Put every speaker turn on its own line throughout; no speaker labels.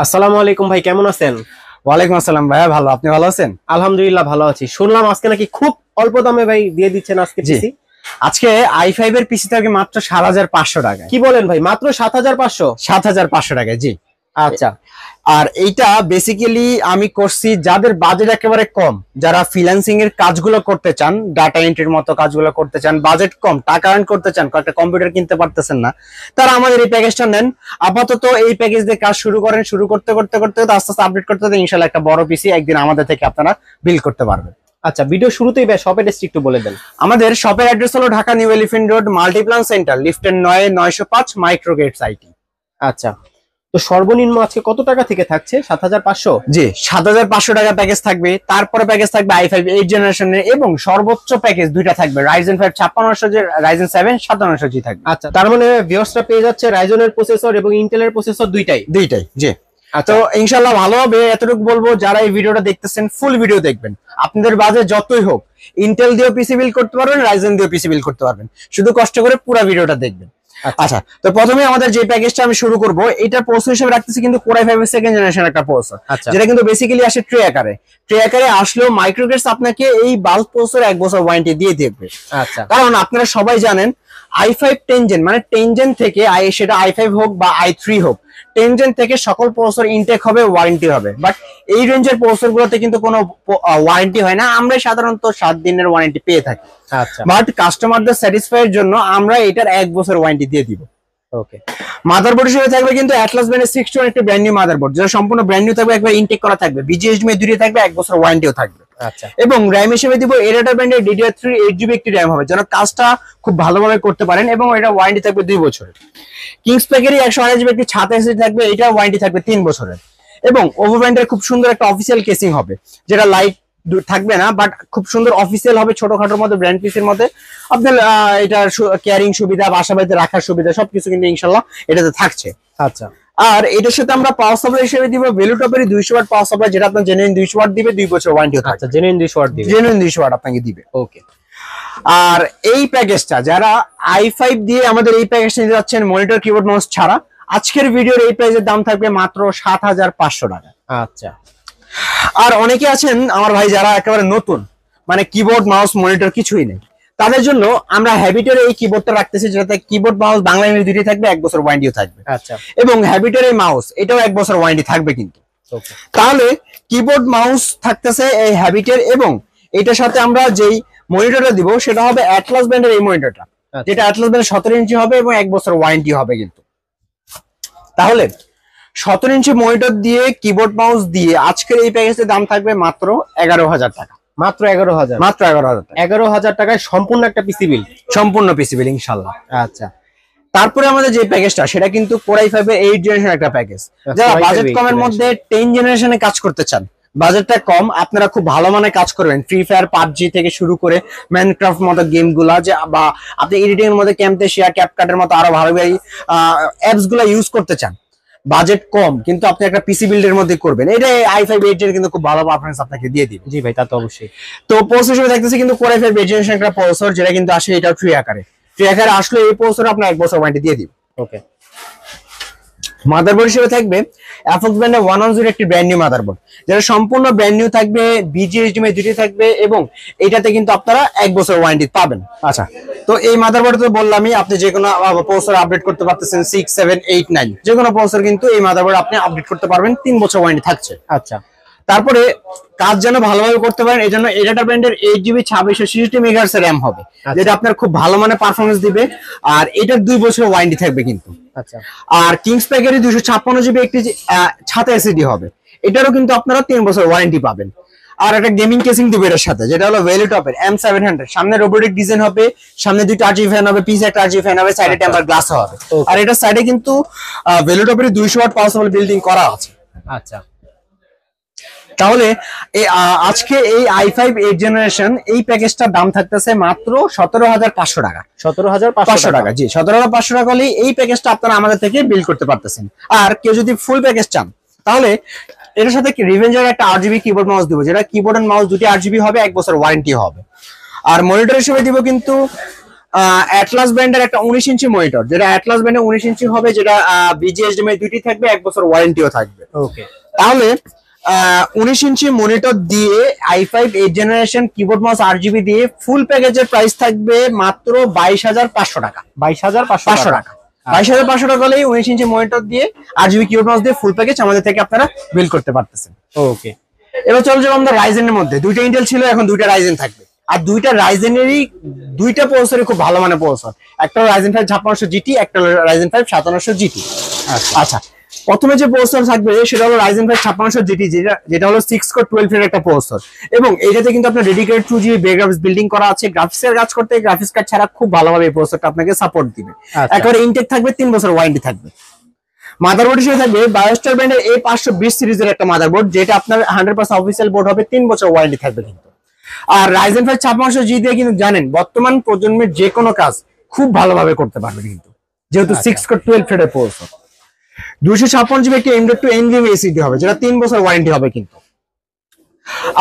আসসালামু আলাইকুম ভাই, কেমন আছেন?
ওয়ালাইকুম আসসালাম ভাইয়া, ভালো। আপনি ভালো আছেন?
আলহামদুলিল্লাহ ভালো আছি। শুনলাম আজকে নাকি খুব অল্প দামে ভাই দিয়ে দিচ্ছেন আজকে
জি,
পিসি।
আজকে i5 এর পিসি থাকে মাত্র ৭৫০০ টাকায়।
কি বলেন ভাই, মাত্র ৭৫০০?
৭৫০০ টাকায়, জি।
আচ্ছা
আর এইটা বেসিক্যালি আমি করছি যাদের বাজেট একেবারে কম, যারা ফ্রিল্যান্সিং এর কাজগুলো করতে চান, ডাটা এন্ট্রির মতো কাজগুলো করতে চান, বাজেট কম, টাকা আর্ন করতে চান, একটা কম্পিউটার কিনতে পারতেছেন না, তারা আমাদের এই প্যাকেজটা নেন। আপাতত এই প্যাকেজ দিয়ে কাজ শুরু করেন, শুরু করতে করতে করতে আস্তে আস্তে আপডেট করতে করতে ইনশাআল্লাহ একটা বড় পিসি একদিন আমাদের থেকে আপনারা বিল্ড করতে পারবেন।
আচ্ছা, ভিডিও শুরুতেই ভাই শপের অ্যাড্রেস একটু বলে দেন।
আমাদের শপের অ্যাড্রেস হলো Dhaka new elephant road, Multiplan centre, লিফটের ৯/৯০৫ মাইক্রোগেটস আইটি।
আচ্ছা, তো সর্বনিম্ন আজকে কত টাকা থেকে থাকছে? ৭৫০০?
জি, ৭৫০০ টাকা প্যাকেজ থাকবে। তারপরে প্যাকেজ থাকবে i5 8 জেনারেশনের, এবং সর্বোচ্চ প্যাকেজ দুইটা থাকবে, Ryzen 5 5600G, Ryzen 7 5700G থাকবে।
আচ্ছা, তার মানে ভিউয়ার্সরা পেয়ে যাচ্ছে রাইজনের প্রসেসর এবং ইন্টেলের প্রসেসর দুইটাই।
জি।
আচ্ছা,
তো ইনশাআল্লাহ ভালো হবে, এতটুকু বলবো। যারা এই ভিডিওটা দেখতেছেন ফুল ভিডিও দেখবেন। আপনাদের বাজেট যতই হোক, ইন্টেল দিয়েও পিসি বিল্ড করতে পারবেন, Ryzen দিয়েও পিসি বিল্ড করতে পারবেন, শুধু কষ্ট করে পুরো ভিডিওটা দেখবেন। আচ্ছা, তো প্রথমে আমাদের যে প্যাকেজটা আমি শুরু করব, এটা প্রসেসর হিসেবে রাখতেছি কিন্তু Core i5 এর সেকেন্ড জেনারেশন একটা প্রসেসর, যেটা কিন্তু বেসিক্যালি আসে ট্রে আকারে। ট্রে আকারে আসলেও মাইক্রোগেটস আপনাকে এই বাল্ক প্রসেসর 1 বছর ওয়ারেন্টি দিয়ে দেবে।
আচ্ছা,
কারণ আপনারা সবাই জানেন i5 10 জেন, মানে 10 জেন থেকে সেটা i5 হোক বা i3 হোক, 10 জেন থেকে সকল প্রসেসর ইনটেক হবে, ওয়ারেন্টি হবে। বাট এই রেঞ্জের প্রসেসর গুলোতে কিন্তু কোনো ওয়ারেন্টি হয় না। আমরা সাধারণত 7 দিনের ওয়ারেন্টি পেয়ে থাকি।
আচ্ছা,
বাট কাস্টমারদের স্যাটিসফাইয়ের জন্য আমরা এটার 1 বছর ওয়ারেন্টি দিয়ে দিব।
ওকে।
মাদারবোর্ড হিসেবে থাকবে কিন্তু অ্যাটলাস ব্র্যান্ডের 61 একটা ব্র্যান্ড নিউ মাদারবোর্ড, যেটা সম্পূর্ণ ব্র্যান্ড নিউ থাকবে, একবার ইনটেক করা থাকবে, BGHDMI দুইটা থাকবে, 1 বছর ওয়ারেন্টিও থাকবে।
আচ্ছা,
এবং র্যাম হিসেবে দিব এরাটা ব্র্যান্ডের DDR3 8GB একটি র্যাম হবে, যেন কাজটা খুব ভালোভাবে করতে পারেন, এবং এটা ওয়ারেন্টি থাকবে 2 বছরের। কিংস প্যাকেরই 128GB একটি ছাতা এসএসডি থাকবে, এটা ওয়ারেন্টি থাকবে 3 বছরের। এবং ওভো ব্র্যান্ডের খুব সুন্দর একটা অফিসিয়াল কেসিং হবে, যেটা লাইট থাকবে না, বাট খুব সুন্দর অফিসিয়াল হবে, ছোটখাটোর মধ্যে, ব্র্যান্ড পিসের মধ্যে। আপনার এটার কেয়ারিং সুবিধা, বাসা বাড়িতে রাখার সুবিধা সবকিছু কিন্তু ইনশাল্লাহ এটাতে থাকছে।
আচ্ছা,
আর এটার সাথে আমরা পাওয়ার সাপ্লাই হিসেবে দিব ভ্যালুটপেরই 200 ওয়াট পাওয়ার সাপ্লাই, যেটা আপনার জেনুইন 200 ওয়াট দিবে, 2 বছর ওয়ারেন্টিও থাকছে।
আচ্ছা, জেনুইন 200 ওয়াট দিবে,
জেনুইন 200 ওয়াট আপনাকে দিবে।
ওকে।
আর এই প্যাকেজটা যারা i5 দিয়ে আমাদের এই প্যাকেজটা নিতে যাচ্ছেন মনিটর, কিবোর্ড, মাউস ছাড়া, আজকের ভিডিওর এই প্রাইসের দাম থাকবে মাত্র ৭৫০০ টাকা।
আচ্ছা,
আর অনেকে আছেন আমার ভাই যারা একেবারে নতুন, মানে কিবোর্ড, মাউস, মনিটর কিছুই নেই, তাদের জন্য আমরা হ্যাবিটের এই কিবোর্ডটা রাখতেছি, যেটাতে কিবোর্ড, মাউস বাংলা ইংরেজি দুটোই থাকবে, 1 বছর ওয়ারেন্টিও থাকবে।
আচ্ছা,
এবং হ্যাবিটের এই মাউস, এটাও 1 বছর ওয়ারেন্টি থাকবে কিন্তু।
ওকে।
তাহলে কিবোর্ড, মাউস থাকতেছে এই হ্যাবিটের, এবং এটার সাথে আমরা যেই মনিটরটা দিব সেটা হবে অ্যাটলাস ব্র্যান্ডের এই মনিটরটা, যেটা অ্যাটলাস ব্র্যান্ডের 17 ইঞ্চি হবে, এবং 1 বছর ওয়ারেন্টি হবে কিন্তু। তাহলে 17 ইঞ্চি মনিটর দিয়ে, কিবোর্ড, মাউস দিয়ে আজকের এই প্যাকেজের দাম থাকবে মাত্র 11,000 টাকা।
মাত্র 11,000?
মাত্র 11,000 টাকা।
11,000 টাকায় সম্পূর্ণ একটা পিসি বিল?
সম্পূর্ণ পিসি বিল ইনশাআল্লাহ।
আচ্ছা,
তারপরে আমাদের যে প্যাকেজটা, সেটা কিন্তু Core i5 এর 8 জেনারেশন একটা প্যাকেজ। যারা বাজেট কমের মধ্যে 10 জেনারেশনে কাজ করতে চান, বাজেটটা কম, আপনারা খুব ভালো মানে কাজ করবেন, ফ্রি ফায়ার, পাবজি থেকে শুরু করে মাইনক্রাফট মতো গেম গুলা, যে বা আপনি এডিটিং এর মধ্যে ক্যামটেশিয়া, ক্যাপকাটের মতো আরো ভালো ভালো অ্যাপস গুলা ইউজ করতে চান, বাজেট কম কিন্তু আপনি একটা পিসি বিল্ডের মধ্যে করবেন, এটা i5 8 এর কিন্তু খুব ভালো পারফরম্যান্স আপনাকে দিয়ে দিবে।
জি ভাই, তা তো অবশ্যই।
তো প্রসেসর হিসেবে দেখতেছি কিন্তু Core i5 8 জেনারেশন একটা প্রসেসর, যেটা কিন্তু আসে এটা ট্রি আকারে। ট্রি আকারে আসলে এই প্রসেসর আপনার 1 বছর ওয়ারেন্টি দিয়ে দিবে।
ওকে।
মাদারবোর্ড হিসেবে থাকবে অ্যাফক্স ব্র্যান্ডের 110 একটি ব্র্যান্ড নিউ মাদারবোর্ড, যেটা সম্পূর্ণ ব্র্যান্ড নিউ থাকবে, BGHDMI দুটি থাকবে, এবং এটাতে কিন্তু আপনারা 1 বছর ওয়ারেন্টি পাবেন। আচ্ছা, তো এই মাদারবোর্ডে তো বললামই, আপনি যে কোনো প্রসেসর আপডেট করতে পারতেছেন, 6, 7, 8, 9 যে কোনো প্রসেসর কিন্তু এই মাদারবোর্ড আপনি আপডেট করতে পারবেন, 3 বছর ওয়ারেন্টি থাকছে।
আচ্ছা,
তারপরে কাজ যেন ভালোভাবে করতে পারেন, এই জন্য এডাটা ব্র্যান্ডের 8GB 2666 মেগাহার্টজ র্যাম হবে, যেটা আপনার খুব ভালো মানে পারফরমেন্স দিবে, আর এটার 2 বছর ওয়ারেন্টি থাকবে কিন্তু।
আচ্ছা,
আর কিংস প্যাকেরই 256GB একটি ছাতা এসএসডি হবে, এটারও কিন্তু আপনারা 3 বছর ওয়ারেন্টি পাবেন। আর একটা গেমিং কেসিং দিবে এর সাথে, যেটা হলো ভ্যালুটপের M700, সামনে রোবোটিক ডিজাইন হবে, সামনে 2টা RGB ফ্যান হবে, পিছে একটা RGB ফ্যান হবে, সাইডে টেম্পার গ্লাস হবে, আর এটা সাইডে কিন্তু ভ্যালুটপের 200 ওয়াট পাওয়ার সাপ্লাই বিল্ডিং করা আছে।
আচ্ছা,
তাহলে আজকে এই i5 8 জেনারেশন এই প্যাকেজটার দাম থাকতেছে মাত্র 17,500 টাকা।
17,500
টাকা, জি, 17,500 টাকা হলে এই প্যাকেজটা আপনারা আমাদের থেকে বিল্ড করতে পারতেছেন। আর কেউ যদি ফুল প্যাকেজ চান, তাহলে এটার সাথে রিভেঞ্জার একটা RGB কিবোর্ড, মাউস দিব, যেটা কিবোর্ড এন্ড মাউস দুটি RGB হবে, 1 বছর ওয়ারেন্টি হবে। আর মনিটর হিসেবে দিব কিন্তু অ্যাটলাস ব্র্যান্ডের একটা 19 ইঞ্চি মনিটর, যেটা অ্যাটলাস ব্র্যান্ডের 19 ইঞ্চি হবে, যেটা BGHDMI দুটি থাকবে, 1 বছর ওয়ারেন্টিও থাকবে।
ওকে,
তাহলে 19 ইঞ্চি মনিটর দিয়ে i5 8 generation keyboard mouse RGB দিয়ে ফুল প্যাকেজের প্রাইস থাকবে মাত্র 22,500 টাকা।
22,500
টাকা 22,500 টাকা হলেই 19 ইঞ্চি মনিটর দিয়ে RGB কিবোর্ড মাউস দিয়ে ফুল প্যাকেজ আমাদের থেকে আপনারা বিল করতে পারতেছেন।
ওকে,
এবার চলে যাবো আমরা রাইজেনের মধ্যে। দুইটা ইন্টেল ছিল, এখন দুইটা রাইজেন থাকবে। আর দুইটা রাইজেনেরই দুইটা প্রসেসরই খুব ভালো মানের প্রসেসর। একটা রাইজেন 5 5600 GT, একটা রাইজেন 5 5700 GT। আচ্ছা, প্রথমে যে প্রসেসর থাকবে সেটা হলো রাইজেন 5 5600 GT, যেটা হলো 6 কোর 12 এর একটা প্রসেসর, এবং এটাতে কিন্তু আপনার ডেডিকেটেড 2GB গ্রাফিক্স বিল্ডিং করা আছে। গ্রাফিক্সের কাজ করতে গ্রাফিক্স কার্ড ছাড়া খুব ভালোভাবে এই প্রসেসরটা আপনাকে সাপোর্ট দিবে। একেবারে ইনটেক থাকবে, 3 বছর ওয়ারেন্টি থাকবে। মাদারবোর্ড হিসেবে থাকবে বায়োস্টার ব্র্যান্ডের A520 সিরিজের একটা মাদারবোর্ড, যেটা আপনার 100% অফিসিয়াল বোর্ড হবে, 3 বছর ওয়ারেন্টি থাকবে কিন্তু। আর রাইজেন 5 5600G দিয়ে কিন্তু জানেন বর্তমান প্রজন্মের যে কোনো কাজ খুব ভালোভাবে করতে পারবে কিন্তু, যেহেতু 6 কোর 12 থ্রেডের প্রসেসর। 256GB একটি M.2 NVMe SSD হবে, যেটা 3 বছর ওয়ারেন্টি হবে কিন্তু।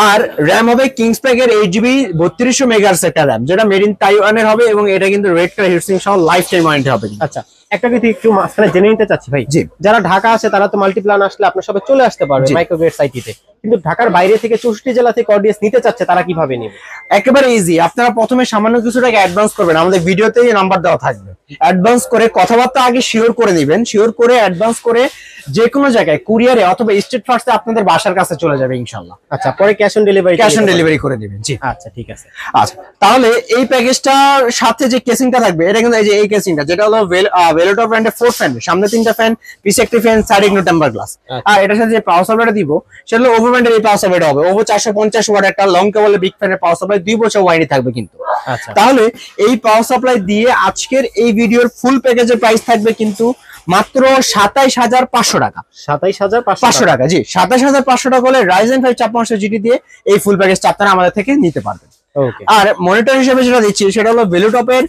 আর র্যাম হবে কিংস প্যাকের 8GB 3200 মেগাহার্টজ একটা র্যাম, যেটা মেড ইন তাইওয়ানের হবে, এবং এটা কিন্তু রেড কালার হিটসিং সহ লাইফ টাইম ওয়ারেন্টি হবে।
আচ্ছা, একটা কথা একটু মাঝখানে জেনে নিতে চাচ্ছি ভাই,
জি,
যারা ঢাকা আছে তারা তো মাল্টিপ্লান আসলে আপনার সবাই চলে আসতে পারবে মাইক্রোগ্রেড সাইটিতে, কিন্তু ঢাকার বাইরে থেকে 64 জেলা থেকে অডিয়েন্স নিতে চাচ্ছে, তারা কিভাবে নেবে?
একেবারে ইজি। আপনারা প্রথমে সামান্য কিছু টাকা অ্যাডভান্স করবেন, আমাদের ভিডিওতে নাম্বার দেওয়া থাকবে। অ্যাডভান্স করে কথাবার্তা আগে শিওর করে নেবেন, শিওর করে অ্যাডভান্স করে যে কোনো জায়গায় কুরিয়ারে অথবা স্টেট ফার্স্টে আপনাদের বাসার কাছে চলে যাবে ইনশাআল্লাহ।
আচ্ছা, পরে ক্যাশ অন ডেলিভারি
করে দিবেন। জি,
আচ্ছা, ঠিক আছে।
আচ্ছা, তাহলে এই প্যাকেজটার সাথে যে কেসিংটা থাকবে, এটা কিন্তু এই যে এই কেসিংটা, যেটা হলো ভেলোটপ ব্র্যান্ডের 4 ফ্যান, সামনে 3টা ফ্যান, পিছে একটি ফ্যান, সাইডে ইগনো টেম্পার গ্লাস। আর এটার সাথে যে পাওয়ার সাপ্লাইটা দিব সেটা হলো ওভো ব্র্যান্ডের এই পাওয়ার সাপ্লাইটা হবে। ওভো 450 ওয়াট একটা লং কেবলের বিগ ফ্যানের পাওয়ার সাপ্লাই, 2 বছর ওয়ারেন্টি থাকবে কিন্তু।
আচ্ছা,
তাহলে এই পাওয়ার সাপ্লাই দিয়ে আজকের এই ভিডিওর ফুল প্যাকেজের প্রাইস থাকবে কিন্তু মাত্র 27,500 টাকা।
27,500
টাকা। জি, 27,500 টাকা হলে রাইজেন 5 5600 GT দিয়ে এই ফুল প্যাকেজটা আপনারা আমাদের থেকে নিতে পারবেন।
ওকে,
আর মনিটর হিসেবে যেটা দিচ্ছি সেটা হলো ভেলোটপের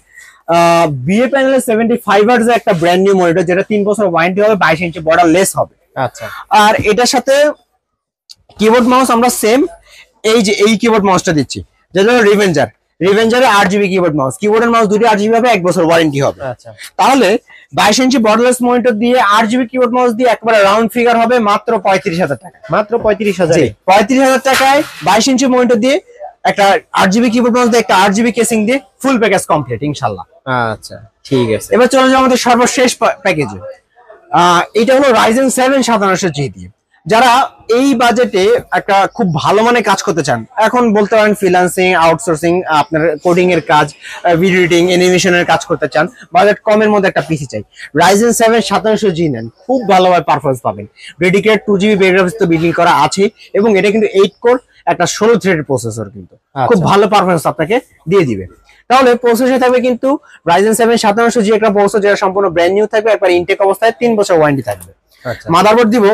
বিএ প্যানেলের 75 হার্টজ একটা ব্র্যান্ড নিউ মনিটর, যেটা 3 বছর ওয়ারেন্টি হবে, 22 ইঞ্চি বর্ডার লেস হবে।
আচ্ছা,
আর এটার সাথে কিবোর্ড মাউস আমরা সেম এই যে এই কিবোর্ড মাউসটা দিচ্ছি, যেটা হলো রিভেঞ্জারের 8GB কিবোর্ড মাউস। কিবোর্ডের মাউস দুটি 8GB হবে, 1 বছর ওয়ারেন্টি হবে।
আচ্ছা,
তাহলে 22 ইঞ্চি বর্ডারলেস মনিটর দিয়ে 8GB কিবোর্ড মাউস দিয়ে একবারে রাউন্ড ফিগার হবে মাত্র 35,000 টাকা।
মাত্র 35,000।
35,000 টাকায় 22 ইঞ্চি মনিটর দিয়ে একটা 8GB কিবোর্ড মাউস দিয়ে একটা 8GB কেসিং দিয়ে ফুল প্যাকেজ কমপ্লিট ইনশাআল্লাহ।
আচ্ছা, ঠিক আছে।
এবার চলে যাও আমাদের সর্বশেষ প্যাকেজে। এটা হলো রাইজেন 7 5700G দিয়ে। যারা এই বাজেটে একটা খুব ভালো মানে কাজ করতে চান, এখন বলতে পারেন ফ্রিল্যান্সিং, আউটসোর্সিং, আপনার কোডিং এর কাজ, ভিডিও এডিটিং, অ্যানিমেশনের কাজ করতে চান, বাজেট কমের মধ্যে একটা পিসি চাই, রাইজেন 7 5700G নেন, খুব ভালোভাবে পারফরমেন্স পাবেন। ডেডিকেটেড 2GB গ্রাফিক্স তো বিল্ডিং করা আছে, এবং এটা কিন্তু 8 কোর একটা 16 থ্রেডের প্রসেসর কিন্তু খুব ভালো পারফরমেন্স আপনাকে দিয়ে দিবে। তাহলে প্রসেসর থাকবে কিন্তু রাইজেন 7 5700G একটা প্রসেসর, যেটা সম্পূর্ণ ব্র্যান্ড নিউ থাকবে, একবার ইনটেক অবস্থায়, 3 বছর ওয়ারেন্টি থাকবে। মাদারবোর্ড দিব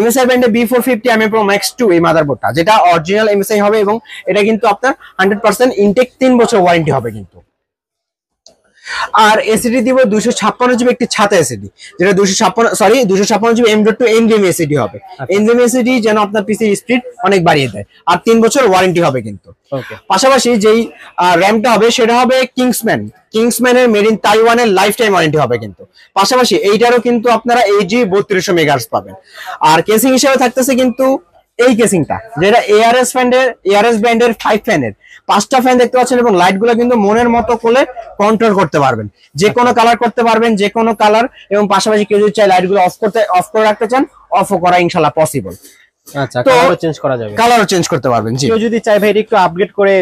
MSI ব্র্যান্ডের B450 MA Pro Max 2, এই মাদারবোর্ডটা যেটা অরিজিনাল MSI হবে, এবং এটা কিন্তু আপনার 100% ইনটেক, 3 বছর ওয়ারেন্টি হবে কিন্তু। আর এসিডি দিব 256GB একটি ছাতা এসিডি, যেটা 256GB M.2 NVMe SSD হবে। NVMe SSD যেন আপনার পিসির স্পিড অনেক বাড়িয়ে দেয়, আর 3 বছর ওয়ারেন্টি হবে কিন্তু। পাশাপাশি যেই র্যামটা হবে সেটা হবে কিংসম্যানের মেড ইন তাইওয়ানের লাইফ টাইম ওয়ারেন্টি হবে কিন্তু। পাশাপাশি এইটারও কিন্তু আপনারা AG 3200 মেগাহার্টজ পাবেন। আর কেসিং হিসেবে থাকতেছে কিন্তু এই কেসিংটা, যেটা ARS ব্র্যান্ডের 5 ফ্যানের, 5টা ফ্যান দেখতে পাচ্ছেন, এবং লাইট গুলো কিন্তু মনের মতো করে কন্ট্রোল করতে পারবেন, যে কোনো কালার করতে পারবেন, যে কোনো কালার। এবং পাশাপাশি কেউ যদি চাই লাইট গুলো অফ করে রাখতে চান, অফও করা ইনশাআল্লাহ পসিবল।
আচ্ছা, কালারও চেঞ্জ করা যাবে,
কালারও চেঞ্জ করতে পারবেন। জি,
কেউ যদি চাই ভাই একটু আপগ্রেড করে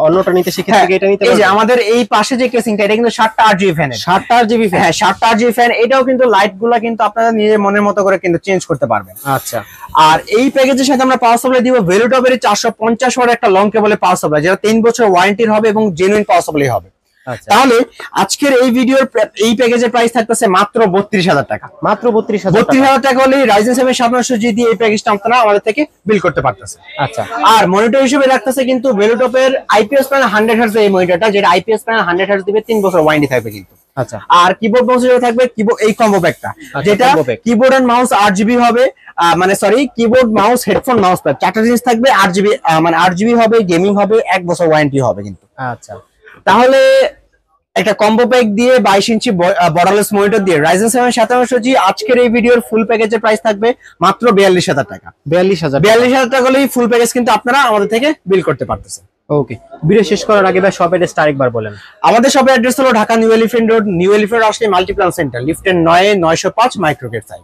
অন্যটা নিতে, সেক্ষেত্রে এটা নিতে পারবেন।
এই যে আমাদের এই পাশে যে কেসিংটা, এটা কিন্তু 7টা 8GB ফ্যানের,
7টা 8GB ফ্যান।
হ্যাঁ, 7টা 8GB ফ্যান। এটাও কিন্তু লাইট গুলা কিন্তু আপনারা নিজের মনের মতো করে কিন্তু চেঞ্জ করতে পারবেন।
আচ্ছা,
আর এই প্যাকেজের সাথে আমরা পাওয়ার সাপ্লাই দিব ভেলোটপের 450 ওয়াট একটা লং কেবলের পাওয়ার সাপ্লাই, যেটা 3 বছর ওয়ারেন্টির হবে এবং জেনুইন পাওয়ার সাপ্লাই হবে। তাহলে আজকের এই ভিডিওর এই প্যাকেজের প্রাইস থাকতেছে মাত্র 32,000 টাকা।
মাত্র
32,000 টাকা হলে রাইজেন 7 5700G দিয়ে এই প্যাকেজটা আপনারা আমাদের থেকে বিল করতে পারতেছে।
আচ্ছা,
আর মনিটর হিসেবে রাখতেছে কিন্তু ভেলোটপের IPS প্যানেল 100 হার্টজ এই মনিটরটা, যেটা IPS প্যানেল 100 হার্টজ দিবে, 3 বছর ওয়ারেন্টি থাকবে কিন্তু।
আচ্ছা,
আর কিবোর্ড মাউস হিসেবে থাকবে এই কম্বো প্যাকটা, যেটা কিবোর্ড এন্ড মাউস 8GB হবে, keyboard mouse headphone mouse pad 4টা জিনিস থাকবে, 8GB 8GB হবে, গেমিং হবে, 1 বছর ওয়ারেন্টি হবে কিন্তু।
আচ্ছা,
তাহলে একটা কম্বো প্যাক দিয়ে 22 ইঞ্চি বর্ডারলেস মনিটর দিয়ে Ryzen 7 5700G আজকের এই ভিডিওর ফুল প্যাকেজের প্রাইস থাকবে মাত্র 42000 টাকা।
42000
টাকা হলেই ফুল প্যাকেজ কিন্তু আপনারা আমাদের থেকে বিল করতে পারতেছেন।
ওকে, ভিডিও শেষ করার আগে ভাই শপের অ্যাড্রেসটা আরেকবার বলেন।
আমাদের শপের অ্যাড্রেস হলো Dhaka new elephant road, new elephant আসলে মাল্টিপ্লান সেন্টার, লিফটের 9 905 মাইক্রোগেট সাইট।